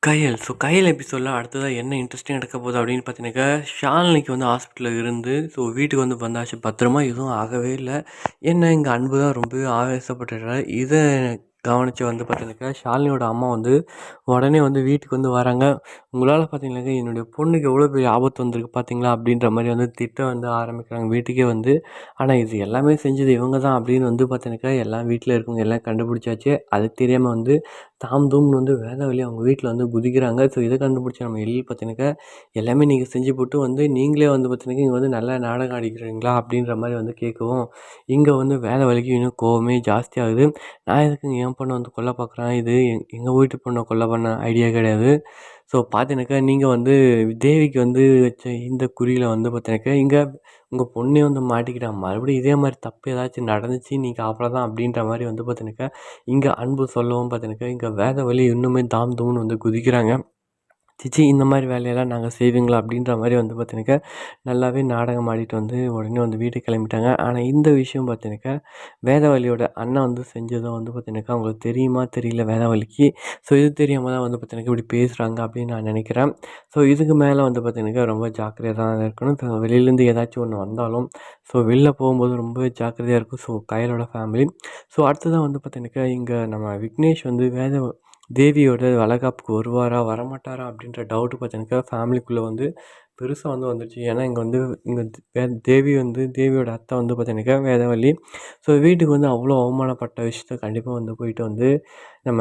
கயல். கயல் எபிசோட்ல அடுத்ததா என்ன இன்ட்ரெஸ்டிங்கா நடக்க போகுது அப்படின்னு பார்த்தீங்கன்னாக்கா, ஷாலினிக்கு வந்து ஹாஸ்பிட்டல்ல இருந்து வீட்டுக்கு வந்து வந்தாச்சு. பத்திரமா எதுவும் ஆகவே இல்ல. என்ன இங்க அன்பு தான் ரொம்பவே ஆவேசப்பட்டுடுறாரு. இத கவனிச்சு வந்து பார்த்தீங்கன்னாக்கா, ஷாலினியோட அம்மா வந்து உடனே வந்து வீட்டுக்கு வந்து வராங்க. "உங்களால பார்த்தீங்கன்னாக்கா, என்னுடைய பொண்ணுக்கு எவ்வளோ பெரிய ஆபத்து வந்திருக்கு பார்த்தீங்களா?" அப்படின்ற மாரி வந்து திட்ட வந்து ஆரம்பிக்கிறாங்க வீட்டுக்கே வந்து. ஆனா இது எல்லாமே செஞ்சது இவங்க தான் அப்படின்னு வந்து பார்த்தீங்கன்னாக்கா, எல்லாம் வீட்ல இருக்கவங்க எல்லாம் கண்டுபிடிச்சாச்சு. அது தெரியாம வந்து தாம் தூம்னு வந்து வேதவழி அவங்க வீட்ல வந்து குதிக்கிறாங்க. இத கண்டுபிடிச்ச நம்ம எழில் பார்த்தீங்கன்னாக்கா, எல்லாமே நீங்க செஞ்சு போட்டு வந்து நீங்களே வந்து பார்த்தீங்கன்னாக்கா, இங்க வந்து நல்லா நாடகம் ஆடிக்கிறீங்களா? அப்படின்ற மாரி வந்து கேட்கவும், இங்க வந்து வேதவழிக்கு இன்னும் கோவமே ஜாஸ்தியாகுது. நான் எதுக்குங்க என் பொண்ண வந்து கொல்ல பார்க்குறேன்? இது எங்க வீட்டு பொண்ண கொல்ல பண்ண ஐடியா கிடையாது. பார்த்தீங்கன்னாக்கா, நீங்க வந்து தேவிக்கு வந்து வச்ச இந்த குறியில வந்து பார்த்தீங்கன்னாக்கா, இங்க உங்க பொண்ணே வந்து மாட்டிக்கிட்டா. மறுபடியும் இதே மாரி தப்பு ஏதாச்சும் நடந்துச்சு, நீங்க அவ்வளோதான் அப்படின்ற மாரி வந்து பார்த்தீங்கன்னாக்கா, இங்க அன்பு சொல்லவும் பார்த்தீங்கன்னாக்கா, இங்க வேதவழி இன்னுமே தாம் தூம்னு வந்து குதிக்கிறாங்க. "சிச்சி இந்த மாரி வேலையெல்லாம் நாங்க செய்வீங்களா?" அப்படின்ற மாரி வந்து பார்த்தீங்கன்னாக்கா, நல்லாவே நாடகம் ஆடிட்டு வந்து உடனே வந்து வீட்டுக்கு கிளம்பிட்டாங்க. ஆனா இந்த விஷயம் பார்த்தீங்கன்னாக்கா, வேதவழியோட அண்ணன் வந்து செஞ்சதும் வந்து பார்த்தீங்கன்னாக்கா, அவங்களுக்கு தெரியுமா தெரியல வேதவழிக்கு. இது தெரியாம தான் வந்து பார்த்தீங்கன்னாக்கா, இப்படி பேசுறாங்க அப்படின்னு நான் நினைக்கிறேன். இதுக்கு மேல வந்து பார்த்தீங்கன்னாக்கா, ரொம்ப ஜாக்கிரதையா தான் இருக்கணும். வெளியிலேருந்து ஏதாச்சும் ஒண்ணு வந்தாலும், வெளில போகும்போது ரொம்பவே ஜாக்கிரதையா இருக்கும். கயலோட ஃபேமிலி. அடுத்ததா வந்து பார்த்தீங்கன்னாக்கா, இங்க நம்ம விக்னேஷ் வந்து தேவியோட வளகாப்புக்கு வருவாரா? வரமாட்டாரா? அப்படின்ற டவுட் பார்த்தீங்கன்னாக்கா, ஃபேமிலிக்குள்ள வந்து பெருசா வந்து வந்துருச்சு. ஏன்னா, இங்க வந்து இங்க தேவி வந்து தேவியோட அத்தை வந்து பார்த்தீங்கன்னாக்கா, வேதவள்ளி. வீட்டுக்கு வந்து அவ்வளோ அவமானப்பட்ட விஷயத்த கண்டிப்பா வந்து போயிட்டு வந்து நம்ம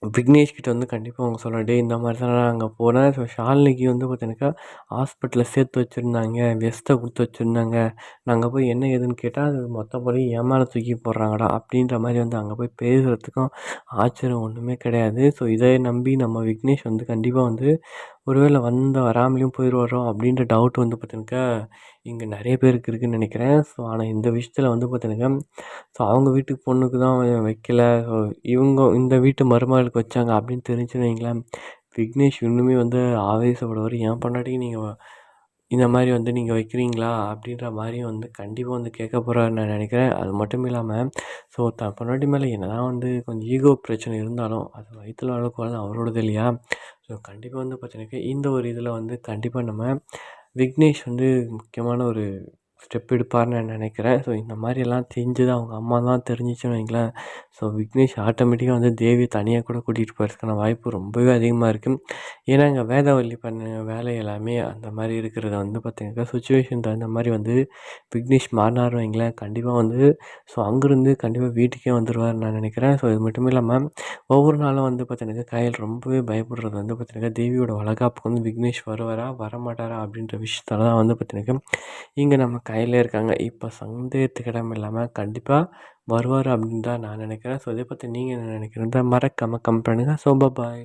விக்னேஷ் கிட்ட வந்து கண்டிப்பா அவங்க சொல்லணும். "டேய் இந்த மாரி தான் நான் அங்க போனேன். ஷாலினிக்கு வந்து பார்த்தீங்கன்னாக்கா, ஹாஸ்பிட்டல்ல சேர்த்து வச்சிருந்தாங்க. விஷத்த குடுத்து வச்சிருந்தாங்க. நான் அங்க போய் என்ன ஏதுன்னு கேட்டா, அது மொத்த என் மேல தூக்கி போடுறாங்கடா." அப்படின்ற மாரி வந்து அங்க போய் பேசுறதுக்கும் ஆச்சரியம் ஒண்ணுமே கிடையாது. இதை நம்பி நம்ம விக்னேஷ் வந்து கண்டிப்பா வந்து ஒருவேளை வந்து வராமலேயும் போயிருவாரோ அப்படின்ற டவுட் வந்து பார்த்தீங்கன்னாக்கா, இங்க நெறைய பேருக்கு இருக்குன்னு நெனைக்கிறேன். ஆனா இந்த விஷயத்துல வந்து பார்த்தீங்கன்னாக்கா, அவங்க வீட்டு பொண்ணுக்கு தான் வைக்கல. இவங்க இந்த வீட்டு மருமகளுக்கு வச்சாங்க அப்படின்னு தெரிஞ்சுன்னு வைங்களேன், விக்னேஷ் இன்னுமே வந்து ஆவேசப்படுவாரு. "என் பொண்டாட்டிக்கு நீங்க இந்த மாரி வந்து நீங்க வைக்கிறீங்களா?" அப்படின்ற மாரி வந்து கண்டிப்பா வந்து கேட்க போறாருன்னு நான் நெனைக்கிறேன். அது மட்டும் இல்லாம, தன் பொண்டாட்டி மேல என்னதான் வந்து கொஞ்சம் ஈகோ பிரச்சனை இருந்தாலும், அது வயித்துல வளர்ற குழந்த அவரோடது இல்லையா? கண்டிப்பா வந்து பார்த்தீங்கன்னாக்கா, இந்த ஒரு இதில வந்து கண்டிப்பா நம்ம விக்னேஷ் வந்து முக்கியமான ஒரு ஸ்டெப் எடுப்பார்ன்னு நான் நினைக்கிறேன். இந்த மாரியெல்லாம் செஞ்சது அவங்க அம்மா தான் தெரிஞ்சுச்சுன்னு வைங்களேன், விக்னேஷ் ஆட்டோமேட்டிக்கா வந்து தேவிய தனியா கூட கூட்டிட்டு போறதுக்கான வாய்ப்பு ரொம்பவே அதிகமா இருக்கு. ஏன்னா, இங்க வேதவள்ளி பண்ண வேலை எல்லாமே அந்த மாரி இருக்கிறத வந்து பார்த்தீங்கன்னாக்கா, சிச்சுவேஷன் தகுந்த மாரி வந்து விக்னேஷ் மாறுனாருன்னு வைங்களேன், கண்டிப்பா வந்து அங்கேருந்து கண்டிப்பா வீட்டுக்கே வந்துருவாருன்னு நான் நினைக்கிறேன். இது மட்டும் இல்லாம ஒவ்வொரு நாளும் வந்து பார்த்தீங்கன்னாக்கா, கயல் ரொம்பவே பயப்படுறது வந்து பார்த்தீங்கன்னாக்கா, தேவியோட வளகாப்புக்கு வந்து விக்னேஷ் வருவாரா? வரமாட்டாரா? அப்படின்ற விஷயத்தால தான் வந்து பார்த்தீங்கன்னாக்கா, இங்க நம்ம கையில இருக்காங்க. இப்ப சந்தேகத்துக்கு இடம் இல்லாம கண்டிப்பா வருவாரு அப்படின்னு தான் நான் நினைக்கிறேன். இத பத்தி நீங்க என்ன நினைக்கிறீங்க? மறக்காம கமெண்ட் பண்ணுங்க. பாய்.